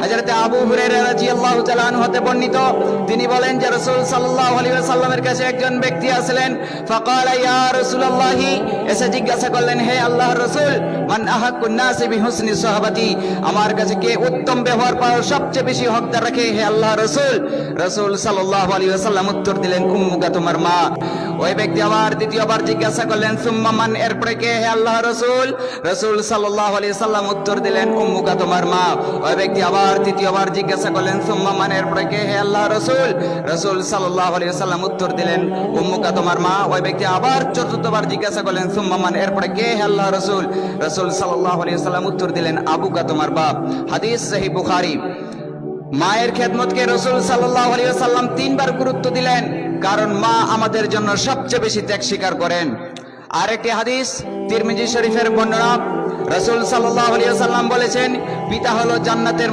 হযরত আবু হুরায়রা রাদিয়াল্লাহু তাআলা আনহু হতে বর্ণিত, তিনি বলেন যে রাসূল সাল্লাল্লাহু আলাইহি ওয়াসাল্লামের কাছে একজন ব্যক্তি আসলেন। ফাকালা ইয়া রাসূলুল্লাহি, এসে জিজ্ঞাসা করলেন, হে আল্লাহর রাসূল, মান আহাক্কুন নাসি বিহুসনি সাহাবাতি, আমার কাছে কে উত্তম ব্যবহার পাওয়ার সবচেয়ে বেশি হকদার রাখে হে আল্লাহর রাসূল? রাসূল সাল্লাল্লাহু আলাইহি ওয়াসাল্লাম উত্তর দিলেন, উম্মুকা, তোমার মা। ওই ব্যক্তি আবার দ্বিতীয়বার জিজ্ঞাসা করলেন, সুম্মা মান, এরপরে কে হে আল্লাহর রাসূল? রাসূল সাল্লাল্লাহু আলাইহি ওয়াসাল্লাম উত্তর দিলেন, উম্মুকা, তোমার মা। ওই ব্যক্তি আবার তৃতীয়বার জিজ্ঞাসা করলেন, সুম্মা মান, এরপরে কে হে আল্লাহর রাসূল? রাসূল সাল্লাল্লাহু আলাইহি ওয়াসাল্লাম উত্তর দিলেন, উম্মুকা, তোমার মা। ওই ব্যক্তি আবার চতুর্থবার জিজ্ঞাসা করলেন, সুম্মা মান, এরপরে কে হে আল্লাহর রাসূল? রাসূল সাল্লাল্লাহু আলাইহি ওয়াসাল্লাম উত্তর দিলেন, আবুকা, তোমার বাপ। হাদিস সহিহ বুখারী। মায়ের খেদমতকে রাসূল সাল্লাল্লাহু আলাইহি ওয়াসাল্লাম তিনবার গুরুত্ব দিলেন, কারণ মা আমাদের জন্য সবচেয়ে বেশি ত্যাগ স্বীকার করেন। আরেকটি হাদিস তিরমিজি শরীফের বর্ণনা, রাসূল সাল্লাল্লাহু আলাইহি ওয়াসাল্লাম বলেছেন, পিতা হলো জান্নাতের